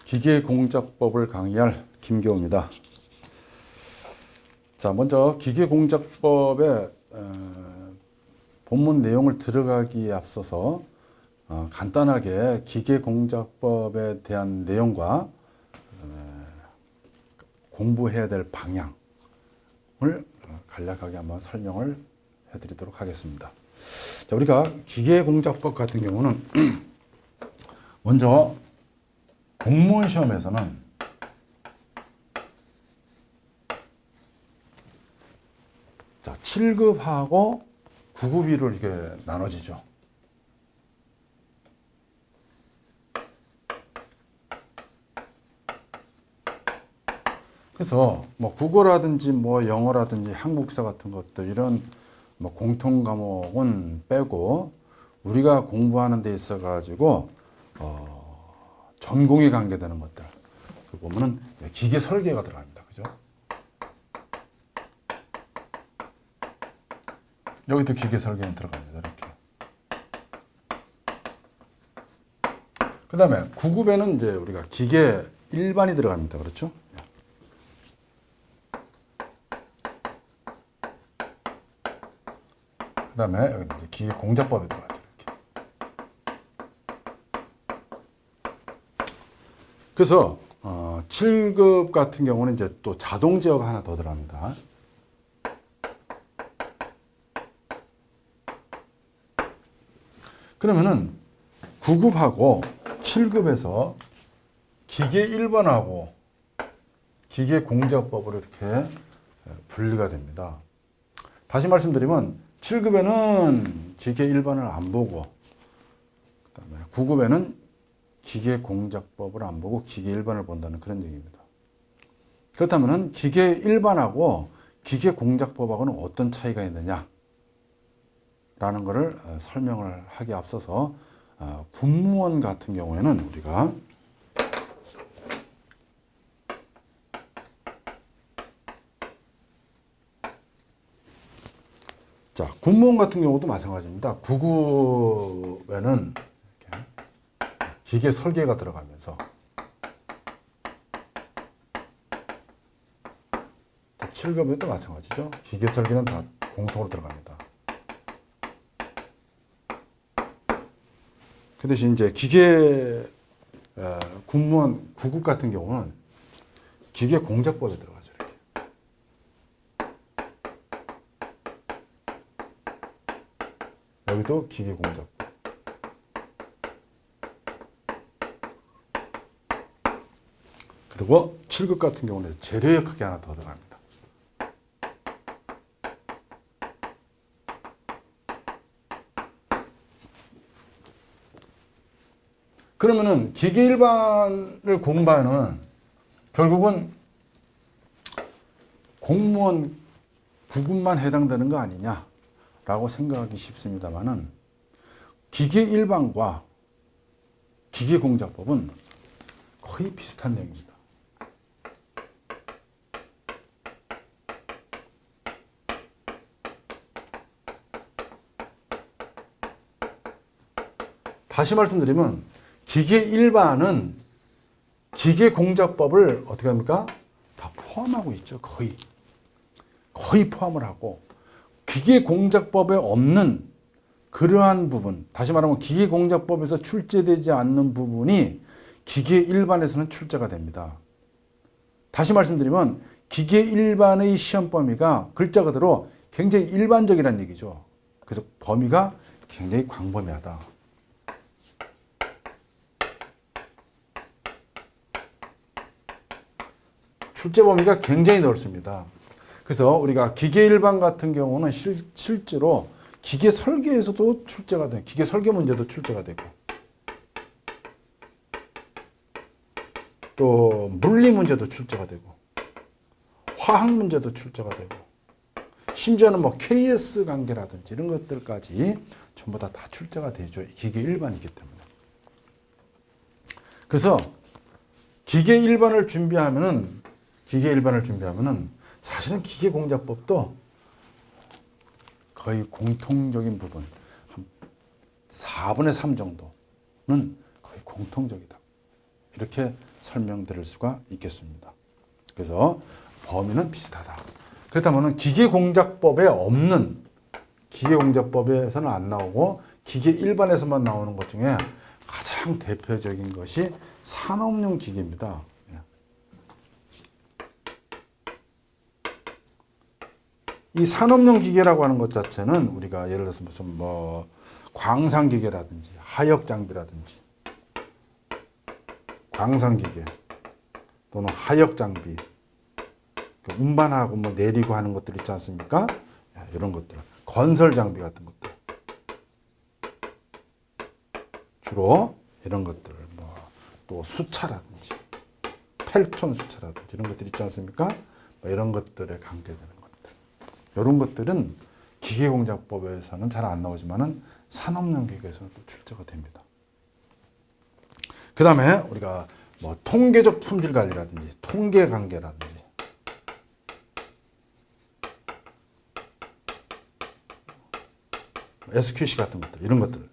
기계공작법을 강의할 김교우입니다. 자, 먼저 기계공작법의 본문 내용을 들어가기에 앞서서 간단하게 기계공작법에 대한 내용과 공부해야 될 방향을 간략하게 한번 설명을 해드리도록 하겠습니다. 자, 우리가 기계공작법 같은 경우는 먼저 공무원 시험에서는 자, 7급하고 9급으로 이렇게 나눠지죠. 그래서 뭐 국어라든지 뭐 영어라든지 한국사 같은 것들 이런 뭐 공통 과목은 빼고 우리가 공부하는 데 있어 가지고 전공에 관계되는 것들 그 보면은 기계 설계가 들어갑니다. 그죠? 여기도 기계 설계는 들어갑니다. 이렇게. 그 다음에 9급에는 이제 우리가 기계 일반이 들어갑니다. 그렇죠? 그 다음에 여기 이제 기계 공작법이 들어가죠. 이렇게. 그래서 7급 같은 경우는 이제 또 자동 제어가 하나 더 들어갑니다. 그러면은 9급하고 7급에서 기계 1번하고 기계 공작법으로 이렇게 분리가 됩니다. 다시 말씀드리면 7급에는 기계 1번을 안 보고 그다음에 9급에는 기계 공작법을 안 보고 기계 1번을 본다는 그런 얘기입니다. 그렇다면 기계 1번하고 기계 공작법하고는 어떤 차이가 있느냐 라는 것을 설명을 하기에 앞서서 군무원 같은 경우에는 우리가 자, 군무원 같은 경우도 마찬가지입니다. 9급에는 기계 설계가 들어가면서 또 7급에도 마찬가지죠. 기계 설계는 다 공통으로 들어갑니다. 그 대신 이제 기계 군무원 9급 같은 경우는 기계 공작법에 들어가죠. 이렇게. 여기도 기계 공작법. 그리고 7급 같은 경우는 재료의 크기 하나 더 들어갑니다. 그러면은 기계 일반을 공부하는 결국은 공무원 9급만 해당되는 거 아니냐라고 생각하기 쉽습니다만은 기계 일반과 기계 공작법은 거의 비슷한 내용입니다. 다시 말씀드리면 기계 일반은 기계 공작법을 어떻게 합니까? 다 포함하고 있죠. 거의 포함을 하고 기계 공작법에 없는 그러한 부분, 다시 말하면 기계 공작법에서 출제되지 않는 부분이 기계 일반에서는 출제가 됩니다. 다시 말씀드리면 기계 일반의 시험 범위가 글자 그대로 굉장히 일반적이라는 얘기죠. 그래서 범위가 굉장히 광범위하다. 출제 범위가 굉장히 넓습니다. 그래서 우리가 기계 일반 같은 경우는 실제로 기계 설계에서도 출제가 돼요. 기계 설계 문제도 출제가 되고 또 물리 문제도 출제가 되고 화학 문제도 출제가 되고 심지어는 뭐 KS 관계라든지 이런 것들까지 전부 다 출제가 되죠. 기계 일반이기 때문에. 그래서 기계 일반을 준비하면은 사실은 기계 공작법도 거의 공통적인 부분, 한 4분의 3 정도는 거의 공통적이다. 이렇게 설명드릴 수가 있겠습니다. 그래서 범위는 비슷하다. 그렇다면 기계공작법에 없는, 기계공작법에서는 안 나오고 기계 일반에서만 나오는 것 중에 가장 대표적인 것이 산업용 기계입니다. 이 산업용 기계라고 하는 것 자체는 우리가 예를 들어서 무슨 뭐 광산기계라든지 하역장비라든지 광산기계 또는 하역장비, 운반하고 뭐 내리고 하는 것들 있지 않습니까? 이런 것들, 건설장비 같은 것들, 주로 이런 것들, 뭐 또 수차라든지 펠톤 수차라든지 이런 것들 있지 않습니까? 뭐 이런 것들에 관계되는 것들, 이런 것들은 기계공작법에서는 잘 안 나오지만은 산업용 기계에서는 또 출제가 됩니다. 그 다음에 우리가 뭐 통계적 품질 관리라든지 통계 관계라든지 SQC 같은 것들, 이런 것들,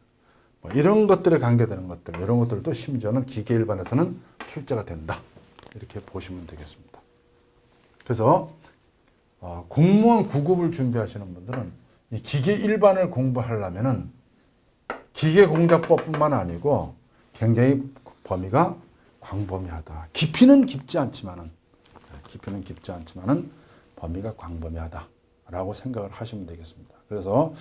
뭐 이런 것들에 관계되는 것들, 이런 것들도 심지어는 기계 일반에서는 출제가 된다. 이렇게 보시면 되겠습니다. 그래서 공무원 9급을 준비하시는 분들은 이 기계 일반을 공부하려면은 기계공작법뿐만 아니고 굉장히 범위가 광범위하다. 깊이는 깊지 않지만은 범위가 광범위하다라고 생각을 하시면 되겠습니다. 그래서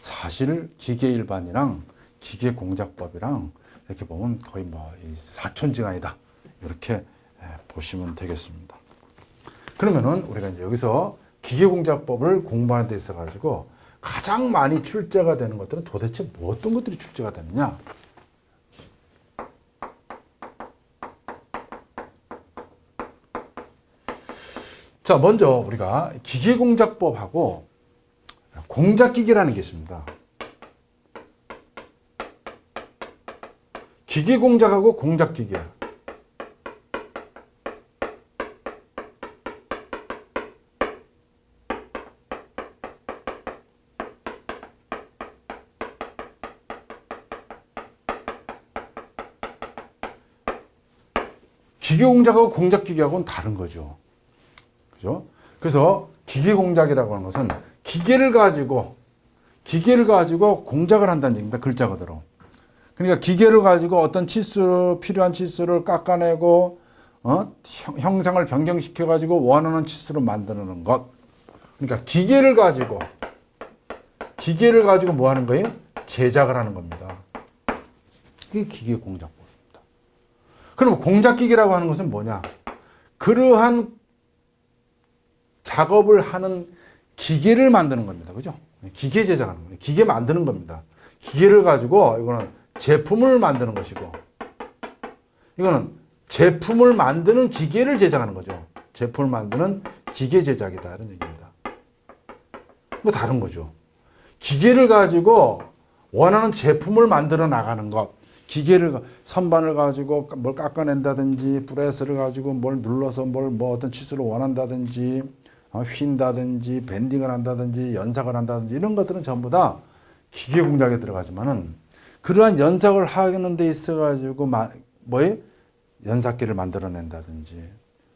사실 기계 일반이랑 기계 공작법이랑 이렇게 보면 거의 뭐 사촌지간이다. 이렇게 보시면 되겠습니다. 그러면은 우리가 이제 여기서 기계 공작법을 공부하는 데 있어 가지고 가장 많이 출제가 되는 것들은 도대체 뭐 어떤 것들이 출제가 되느냐? 자, 먼저 우리가 기계공작법하고 공작기계라는 게 있습니다. 기계공작하고 공작기계. 기계공작하고 공작기계하고는 다른 거죠. 그죠? 그래서 기계공작이라고 하는 것은 기계를 가지고 공작을 한다는 얘기입니다. 글자 그대로. 그러니까 기계를 가지고 어떤 필요한 치수를 깎아내고, 형상을 변경시켜 가지고 원하는 치수로 만드는 것. 그러니까 기계를 가지고 뭐 하는 거예요? 제작을 하는 겁니다. 그게 기계공작법입니다. 그럼 공작기계라고 하는 것은 뭐냐? 그러한 작업을 하는 기계를 만드는 겁니다. 그죠? 기계 제작하는 거예요. 기계 만드는 겁니다. 기계를 가지고 이거는 제품을 만드는 것이고, 이거는 제품을 만드는 기계를 제작하는 거죠. 제품을 만드는 기계 제작이다. 이런 얘기입니다. 뭐 다른 거죠. 기계를 가지고 원하는 제품을 만들어 나가는 것. 선반을 가지고 뭘 깎아낸다든지, 프레스를 가지고 뭘 눌러서 뭐 어떤 치수를 원한다든지, 휜다든지, 밴딩을 한다든지, 연삭을 한다든지, 이런 것들은 전부 다 기계 공작에 들어가지만은, 그러한 연삭을 하는 데 있어가지고, 연삭기를 만들어낸다든지,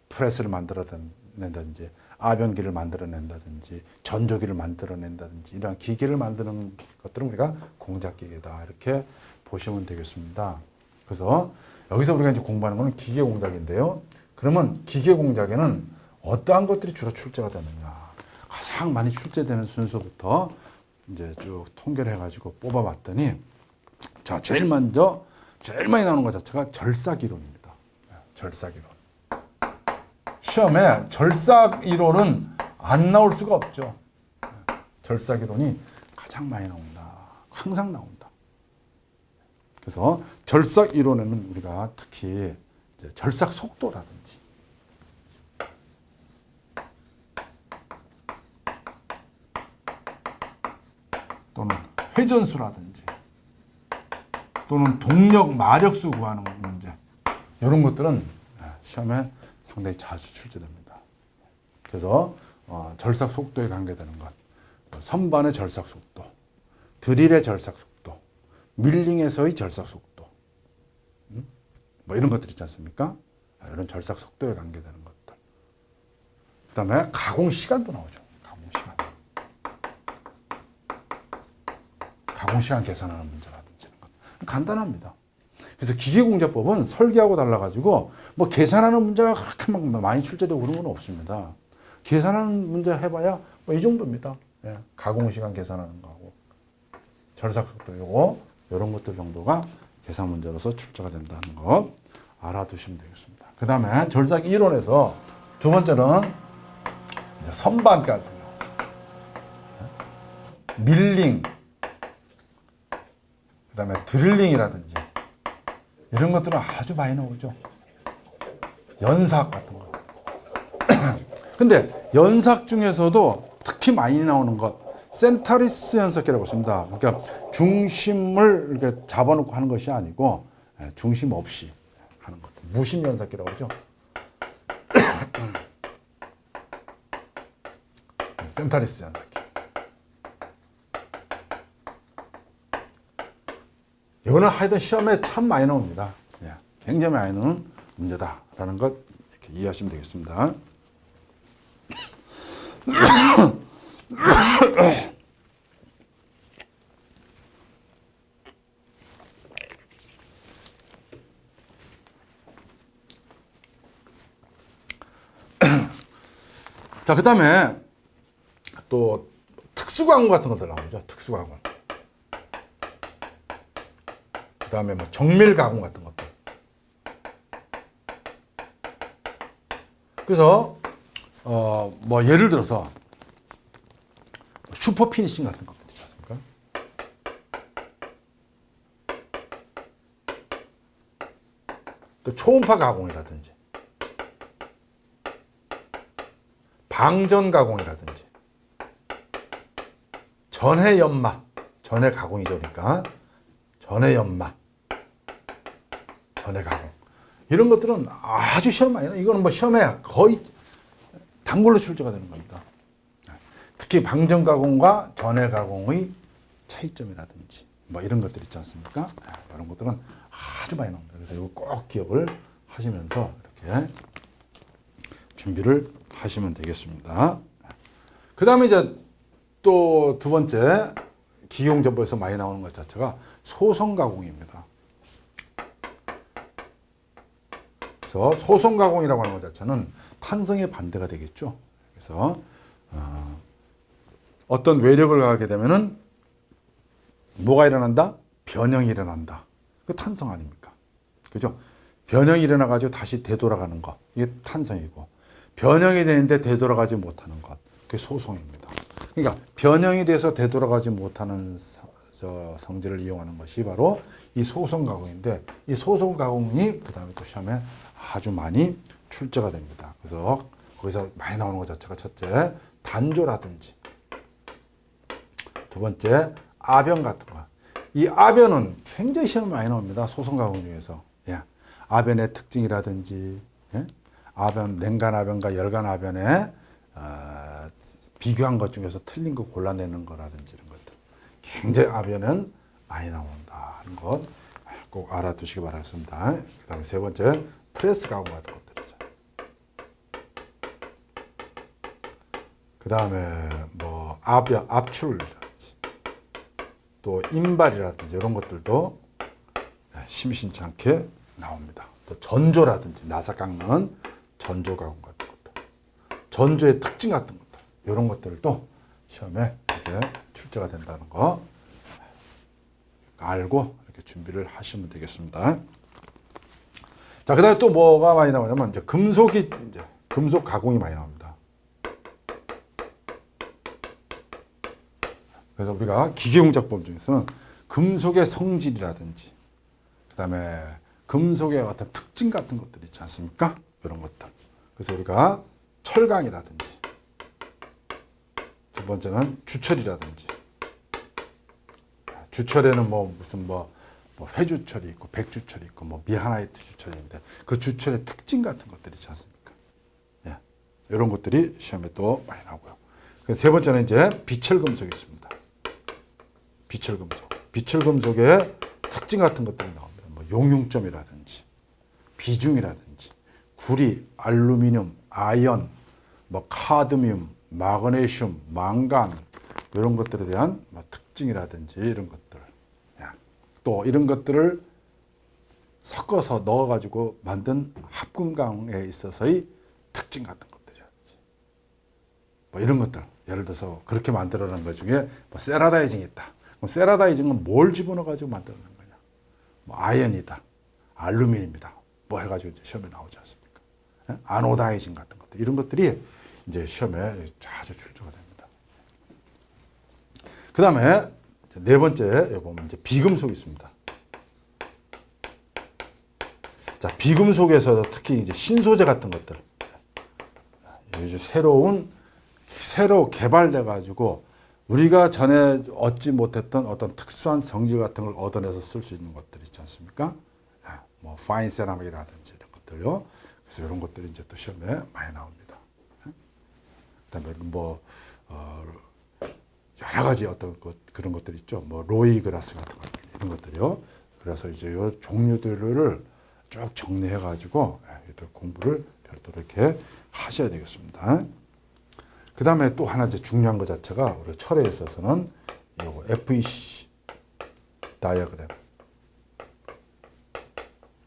프레스를 만들어낸다든지, 아변기를 만들어낸다든지, 전조기를 만들어낸다든지, 이러한 기계를 만드는 것들은 우리가 공작기계다. 이렇게 보시면 되겠습니다. 그래서 여기서 우리가 이제 공부하는 것은 기계 공작인데요. 그러면 기계 공작에는 어떠한 것들이 주로 출제가 되느냐? 가장 많이 출제되는 순서부터 이제 쭉 통계를 해가지고 뽑아봤더니, 자, 제일 많이 나오는 것 자체가 절삭이론입니다. 절삭이론. 시험에 절삭이론은 안 나올 수가 없죠. 절삭이론이 가장 많이 나온다. 항상 나온다. 그래서 절삭이론에는 우리가 특히 이제 절삭 속도라든지, 또는 회전수라든지, 또는 동력, 마력수 구하는 문제, 이런 것들은 시험에 상당히 자주 출제됩니다. 그래서 절삭 속도에 관계되는 것, 선반의 절삭 속도, 드릴의 절삭 속도, 밀링에서의 절삭 속도, 뭐 이런 것들 있지 않습니까? 이런 절삭 속도에 관계되는 것들. 그 다음에 가공 시간도 나오죠. 가공 시간. 가공 시간 계산하는 문제라든지 이런 것. 간단합니다. 그래서 기계공제법은 설계하고 달라가지고 뭐 계산하는 문제가 그렇게 막 많이 출제되고 그런 건 없습니다. 계산하는 문제 해봐야 뭐 이 정도입니다. 예, 가공 시간 계산하는 거하고 절삭 속도 요거 이런 것들 정도가 계산 문제로서 출제가 된다는 거 알아두시면 되겠습니다. 그 다음에 절삭 이론에서 두 번째는 이제 선반 같은 거, 밀링, 그 다음에 드릴링이라든지 이런 것들은 아주 많이 나오죠. 연삭 같은 거. 근데 연삭 중에서도 특히 많이 나오는 것, 센터리스 연삭기라고 있습니다. 그러니까 중심을 이렇게 잡아놓고 하는 것이 아니고 중심 없이 하는 것, 무심 연삭기라고 하죠. 센터리스 연삭기. 이거는 하여튼 시험에 참 많이 나옵니다. 굉장히 많이 나오는 문제다라는 것 이렇게 이해하시면 되겠습니다. 자, 그 다음에 또 특수광원 같은 것들 나오죠. 특수광원. 그 다음에 뭐 정밀가공 같은 것들. 그래서 뭐 예를 들어서 슈퍼 피니싱 같은 것들 있지 않습니까? 또 초음파 가공이라든지 방전 가공이라든지 전해 연마, 전해 가공이죠. 그러니까 전해 연마, 전해 가공 이런 것들은 아주 시험 많이 나요. 이거는 뭐 시험에 거의 단골로 출제가 되는 겁니다. 특히 방전 가공과 전해 가공의 차이점이라든지 뭐 이런 것들 있지 않습니까? 이런 것들은 아주 많이 나옵니다. 그래서 이거 꼭 기억을 하시면서 이렇게 준비를 하시면 되겠습니다. 그 다음에 이제 또 두 번째 기계공제법에서 많이 나오는 것 자체가 소성 가공입니다. 그래서 소성 가공이라고 하는 것 자체는 탄성의 반대가 되겠죠. 그래서 어떤 외력을 가하게 되면은 뭐가 일어난다? 변형이 일어난다. 그 탄성 아닙니까? 그죠? 변형이 일어나가지고 다시 되돌아가는 것. 이게 탄성이고. 변형이 되는데 되돌아가지 못하는 것. 그게 소성입니다. 그러니까 변형이 돼서 되돌아가지 못하는 성질을 이용하는 것이 바로 이 소성 가공인데 이 소성 가공이 그 다음에 또 시험에 아주 많이 출제가 됩니다. 그래서 거기서 많이 나오는 것 자체가 첫째, 단조라든지 두 번째, 아변 같은 거. 이 아변은 굉장히 시험에 많이 나옵니다. 소성 가공 중에서. 예. 아변의 특징이라든지, 예? 아변, 냉간 아변과 열간 아변의 비교한 것 중에서 틀린 거 골라내는 거라든지 이런 것들. 굉장히 아변은 많이 나온다는 것 꼭 알아두시기 바라겠습니다. 그 다음에 세 번째, 프레스 가공 같은 것들이죠. 그 다음에 뭐 압출이라든지 또 인발이라든지 이런 것들도 심심찮게 나옵니다. 또 전조라든지 나사 깎는 전조 가공 같은 것들, 전조의 특징 같은 것들 이런 것들도 시험에 이렇게 출제가 된다는 거 알고 이렇게 준비를 하시면 되겠습니다. 자, 그 다음에 또 뭐가 많이 나오냐면, 이제 금속 가공이 많이 나옵니다. 그래서 우리가 기계공작법 중에서는 금속의 성질이라든지, 그 다음에 금속의 어떤 특징 같은 것들 있지 않습니까? 이런 것들. 그래서 우리가 철강이라든지, 두 번째는 주철이라든지, 주철에는 뭐 무슨 뭐 회주철이 있고 백주철이 있고 뭐 미하나이트 주철인데 그 주철의 특징 같은 것들이 있지 않습니까? 예. 이런 것들이 시험에 또 많이 나오고요. 그래서 세 번째는 이제 비철금속이 있습니다. 비철금속. 비철금속의 특징 같은 것들이 나옵니다. 뭐 용융점이라든지 비중이라든지 구리, 알루미늄, 아연, 뭐 카드뮴, 마그네슘, 망간 이런 것들에 대한 뭐 특징이라든지 이런 것들, 또 이런 것들을 섞어서 넣어가지고 만든 합금강에 있어서의 특징 같은 것들이라든지 뭐 이런 것들, 예를 들어서 그렇게 만들어낸 것 중에 뭐 세라다이징이 있다. 그럼 세라다이징은 뭘 집어넣어가지고 만들어낸 거냐? 뭐 아연이다, 알루미늄이다, 뭐 해가지고 이제 시험에 나오지 않습니까? 아노다이징 같은 것들, 이런 것들이 이제 시험에 자주 출제가 됩니다. 그 다음에 네 번째 보면 이제 비금속이 있습니다. 자, 비금속에서 특히 이제 신소재 같은 것들, 요즘 새로 개발돼 가지고 우리가 전에 얻지 못했던 어떤 특수한 성질 같은 걸 얻어내서 쓸 수 있는 것들 있지 않습니까? 뭐 파인 세라믹이라든지 이런 것들요. 그래서 이런 것들이 이제 또 시험에 많이 나옵니다. 그다음에 뭐 여러 가지 어떤 그런 것들 있죠. 뭐 로이 그라스 같은 것들, 이런 것들이요. 그래서 이제 이 종류들을 쭉 정리해 가지고 공부를 별도로 이렇게 하셔야 되겠습니다. 그 다음에 또 하나 이제 중요한 것 자체가 우리 철에 있어서는 요거 FEC 다이어그램.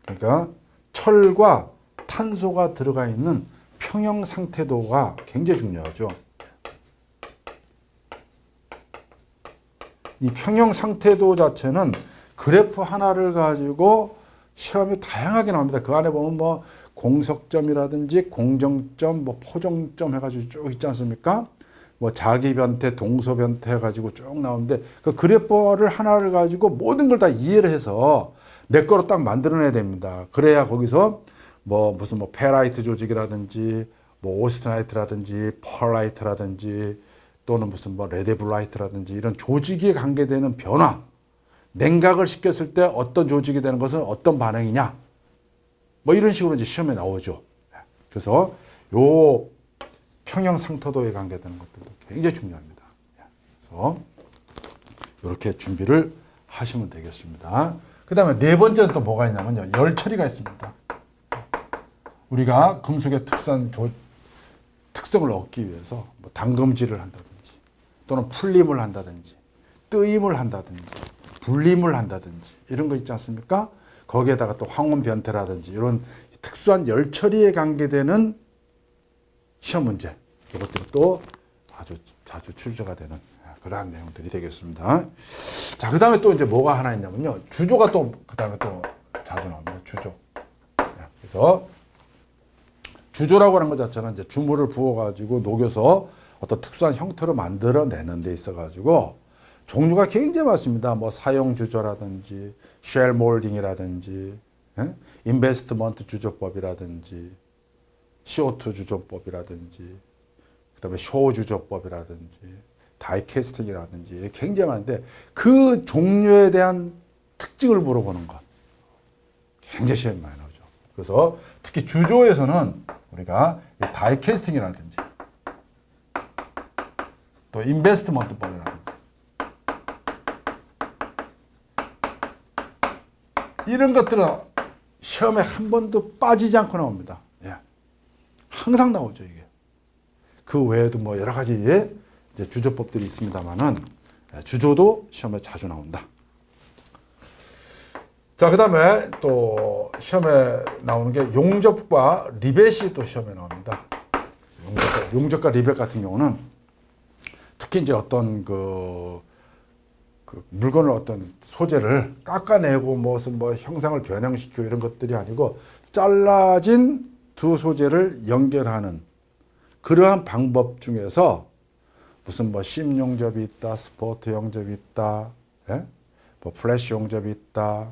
그러니까 철과 탄소가 들어가 있는 평형 상태도가 굉장히 중요하죠. 이 평형 상태도 자체는 그래프 하나를 가지고 시험이 다양하게 나옵니다. 그 안에 보면 뭐 공석점이라든지 공정점, 뭐 포정점 해가지고 쭉 있지 않습니까? 뭐 자기변태, 동서변태 해가지고 쭉 나오는데 그 그래프를 하나를 가지고 모든 걸 다 이해를 해서 내 거로 딱 만들어내야 됩니다. 그래야 거기서 뭐 무슨 뭐 페라이트 조직이라든지 뭐 오스트나이트라든지 펄라이트라든지 또는 무슨 뭐 레데블라이트라든지 이런 조직에 관계되는 변화, 냉각을 시켰을 때 어떤 조직이 되는 것은 어떤 반응이냐, 뭐 이런 식으로 이제 시험에 나오죠. 그래서 요 평형 상태도에 관계되는 것들도 굉장히 중요합니다. 그래서 이렇게 준비를 하시면 되겠습니다. 그 다음에 네 번째는 또 뭐가 있냐면요, 열 처리가 있습니다. 우리가 금속의 특성을 얻기 위해서 뭐 담금질을 한다든지 또는 풀림을 한다든지 뜨임을 한다든지 불림을 한다든지 이런 거 있지 않습니까? 거기에다가 또 황혼 변태라든지 이런 특수한 열 처리에 관계되는 시험 문제, 이것들이 또 아주 자주 출제가 되는 그러한 내용들이 되겠습니다. 자, 그 다음에 또 이제 뭐가 하나 있냐면요, 주조가 또 그 다음에 또 자주 나옵니다. 주조. 그래서 주조라고 하는 것 자체는 이제 주물을 부어가지고 녹여서 어떤 특수한 형태로 만들어내는 데 있어가지고 종류가 굉장히 많습니다. 뭐 사용 주조라든지 쉘 몰딩이라든지 인베스트먼트 주조법이라든지 CO2 주조법이라든지 그다음에 쇼 주조법이라든지 다이캐스팅이라든지 굉장히 많은데 그 종류에 대한 특징을 물어보는 것 굉장히 시험이 많이 나오죠. 그래서 특히 주조에서는 우리가 다이캐스팅이라든지 또 인베스트먼트법이라든지 이런 것들은 시험에 한 번도 빠지지 않고 나옵니다. 예. 항상 나오죠, 이게. 그 외에도 뭐 여러 가지 이제 주조법들이 있습니다만은 주조도 시험에 자주 나온다. 자, 그 다음에 또 시험에 나오는 게 용접과 리벳이 또 시험에 나옵니다. 용접과 리벳 같은 경우는 특히 이제 어떤 그 물건을 어떤 소재를 깎아내고 무슨 뭐 형상을 변형시키고 이런 것들이 아니고 잘라진 두 소재를 연결하는 그러한 방법 중에서 무슨 뭐 심 용접이 있다, 스포트 용접이 있다, 예? 뭐 플래시 용접이 있다,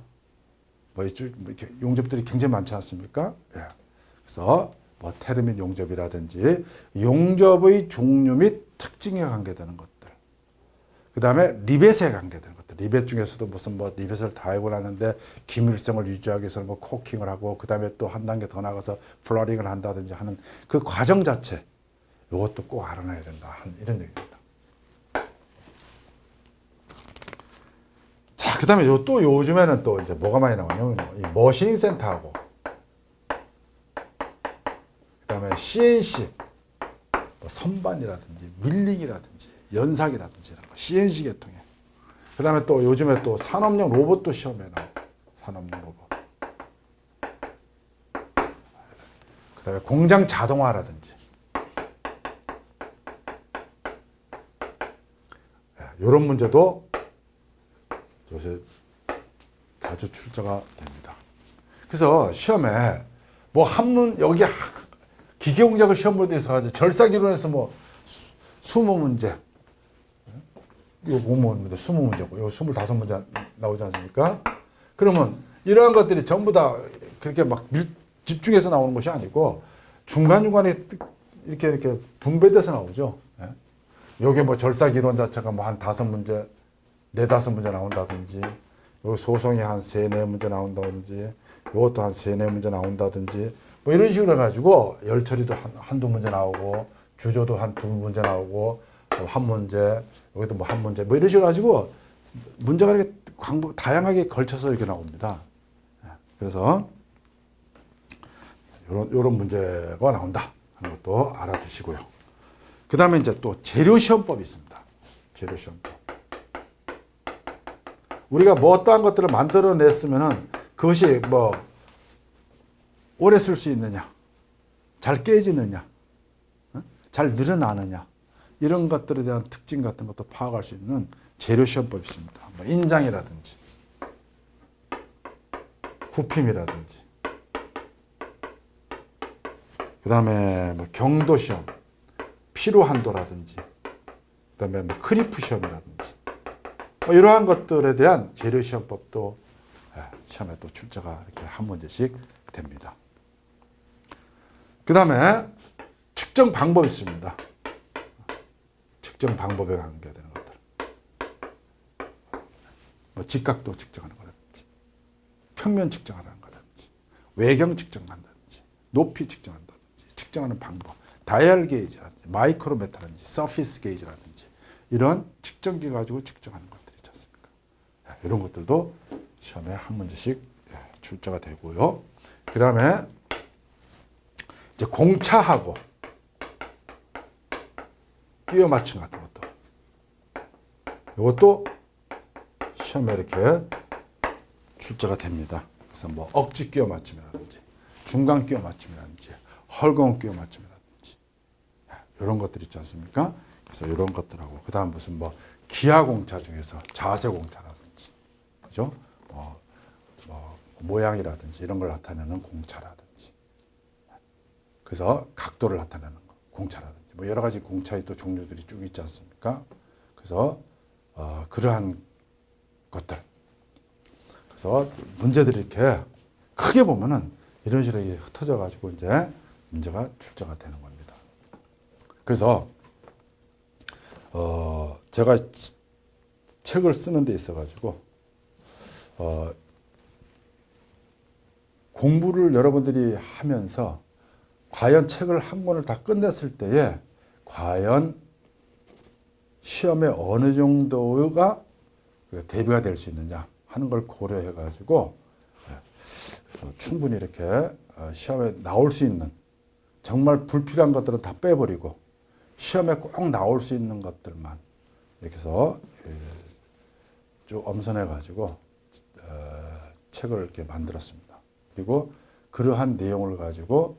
뭐 이렇게 용접들이 굉장히 많지 않습니까? 예. 그래서 뭐 테르민 용접이라든지 용접의 종류 및 특징에 관계되는 것들. 그 다음에 리벳에 관계되는 것들. 리벳 중에서도 무슨 뭐 리벳을 다 하고 나는데 기밀성을 유지하기 위해서 뭐 코킹을 하고 그 다음에 또 한 단계 더 나가서 플러링을 한다든지 하는 그 과정 자체. 이것도 꼭 알아놔야 된다. 이런 얘기입니다. 자, 그 다음에 또 요즘에는 또 이제 뭐가 많이 나오냐면 이 머신링 센터하고 CNC, 뭐 선반이라든지 밀링이라든지 연삭이라든지 이런 거 CNC 계통에. 그 다음에 또 요즘에 또 산업용 로봇도 시험에 나와요. 산업용 로봇. 그 다음에 공장 자동화라든지. 이런 문제도 요새 자주 출제가 됩니다. 그래서 시험에 뭐 한문 여기 기계공작을 시험 볼 때 있어가지고 절삭이론에서 뭐 20문제 이거 보면 20문제고 이거 25문제 나오지 않습니까? 그러면 이러한 것들이 전부 다 그렇게 막 집중해서 나오는 것이 아니고 중간중간에 이렇게 분배돼서 나오죠. 여기 뭐 절삭이론 자체가 뭐 한 5문제, 4-5문제 나온다든지, 요 소송이 한 3-4문제 나온다든지, 요것도 한 3-4문제 나온다든지, 뭐 이런 식으로 해가지고 열처리도 한두 문제 나오고, 주조도 한 2문제 나오고, 한 문제, 여기도 뭐 한 문제, 뭐 이런 식으로 가지고 문제가 이렇게 다양하게 걸쳐서 이렇게 나옵니다. 그래서 요런 문제가 나온다 하는 것도 알아두시고요. 그 다음에 이제 또 재료시험법이 있습니다. 재료시험법. 우리가 뭐 어떠한 것들을 만들어냈으면은 그것이 뭐 오래 쓸 수 있느냐, 잘 깨지느냐, 잘 늘어나느냐, 이런 것들에 대한 특징 같은 것도 파악할 수 있는 재료시험법이 있습니다. 뭐 인장이라든지, 부품이라든지, 그 다음에 뭐 경도시험, 피로한도라든지, 그 다음에 뭐 크리프 시험이라든지, 뭐 이러한 것들에 대한 재료시험법도 시험에 또 출제가 이렇게 한 문제씩 됩니다. 그 다음에 측정 방법이 있습니다. 측정 방법에 관계되는 것들. 뭐 직각도 측정하는 거라든지, 평면 측정하는 거라든지, 외경 측정한다든지, 높이 측정한다든지, 측정하는 방법, 다이얼 게이지라든지, 마이크로메터라든지, 서피스 게이지라든지, 이런 측정기 가지고 측정하는 것들이 있지 않습니까? 이런 것들도 시험에 한 문제씩 출제가 되고요. 그 다음에 이제 공차하고 끼워 맞춤 같은 것도, 이것도 시험에 이렇게 출제가 됩니다. 그래서 뭐 억지 끼워 맞춤이라든지, 중간 끼워 맞춤이라든지, 헐거운 끼워 맞춤이라든지, 이런 것들 있지 않습니까? 그래서 이런 것들하고, 그 다음 무슨 뭐 기하공차 중에서 자세공차라든지, 그죠? 뭐 모양이라든지 이런 걸 나타내는 공차라든지, 그래서 각도를 나타내는 거, 공차라든지, 뭐 여러 가지 공차의 또 종류들이 쭉 있지 않습니까? 그래서 그러한 것들, 그래서 문제들이 이렇게 크게 보면은 이런 식으로 흩어져 가지고 이제 문제가 출제가 되는 겁니다. 그래서 제가 책을 쓰는 데 있어 가지고 공부를 여러분들이 하면서 과연 책을 한 권을 다 끝냈을 때에 과연 시험에 어느 정도가 대비가 될 수 있느냐 하는 걸 고려해 가지고, 그래서 충분히 이렇게 시험에 나올 수 있는, 정말 불필요한 것들은 다 빼버리고 시험에 꼭 나올 수 있는 것들만 이렇게 해서 쭉 엄선해 가지고 책을 이렇게 만들었습니다. 그리고 그러한 내용을 가지고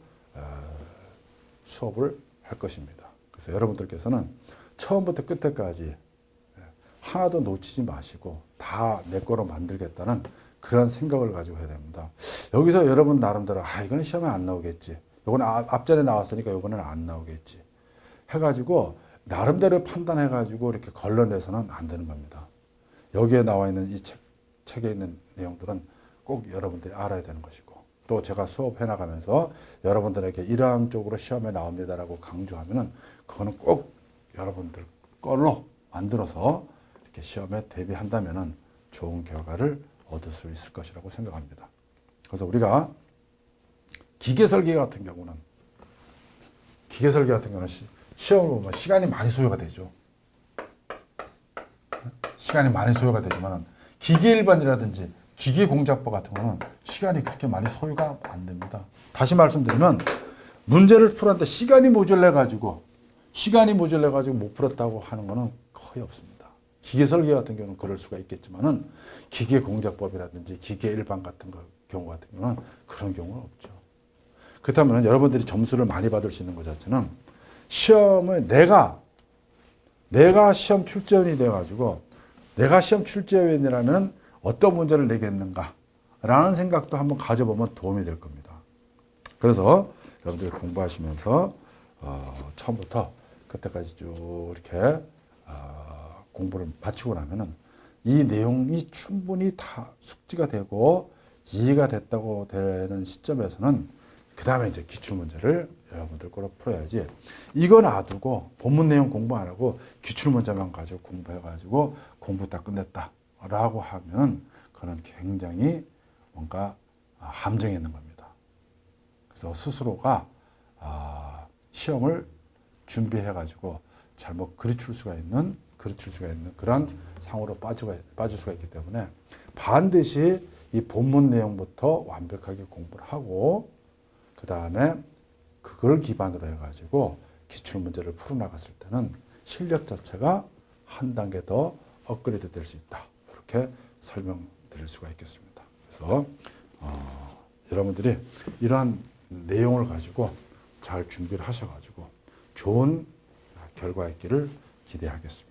수업을 할 것입니다. 그래서 여러분들께서는 처음부터 끝까지 하나도 놓치지 마시고 다 내 거로 만들겠다는 그런 생각을 가지고 해야 됩니다. 여기서 여러분 나름대로 이거는 시험에 안 나오겠지, 이거는 앞전에 나왔으니까 이거는 안 나오겠지 해가지고 나름대로 판단해가지고 이렇게 걸러내서는 안 되는 겁니다. 여기에 나와 있는 이 책에 있는 내용들은 꼭 여러분들이 알아야 되는 것이고, 또 제가 수업해 나가면서 여러분들에게 이러한 쪽으로 시험에 나옵니다라고 강조하면은 그거는 꼭 여러분들 걸로 만들어서 이렇게 시험에 대비한다면은 좋은 결과를 얻을 수 있을 것이라고 생각합니다. 그래서 우리가 기계 설계 같은 경우는 시험을 보면 시간이 많이 소요가 되죠. 시간이 많이 소요가 되지만 기계 일반이라든지 기계 공작법 같은 거는 시간이 그렇게 많이 소요가 안 됩니다. 다시 말씀드리면 문제를 풀었는데 시간이 모자라가지고 못 풀었다고 하는 거는 거의 없습니다. 기계 설계 같은 경우는 그럴 수가 있겠지만은 기계 공작법이라든지 기계 일반 같은 경우 같은 경우는 그런 경우는 없죠. 그렇다면 여러분들이 점수를 많이 받을 수 있는 것 자체는 시험을 내가 시험 출제원이 돼가지고 내가 시험 출제원이라면 어떤 문제를 내겠는가라는 생각도 한번 가져보면 도움이 될 겁니다. 그래서 여러분들이 공부하시면서 처음부터 그때까지 쭉 이렇게 공부를 마치고 나면은 이 내용이 충분히 다 숙지가 되고 이해가 됐다고 되는 시점에서는 그 다음에 이제 기출문제를 여러분들 거로 풀어야지. 이거 놔두고 본문 내용 공부 안 하고 기출문제만 가지고 공부해가지고 공부 다 끝냈다라고 하면 그건 굉장히 뭔가 함정이 있는 겁니다. 그래서 스스로가 시험을 준비해가지고 잘못 그르칠 수가 있는 그런 상황으로 빠질 수가 있기 때문에 반드시 이 본문 내용부터 완벽하게 공부를 하고 그 다음에 그걸 기반으로 해가지고 기출문제를 풀어나갔을 때는 실력 자체가 한 단계 더 업그레이드 될 수 있다. 이렇게 설명드릴 수가 있겠습니다. 그래서 여러분들이 이러한 내용을 가지고 잘 준비를 하셔가지고 좋은 결과 있기를 기대하겠습니다.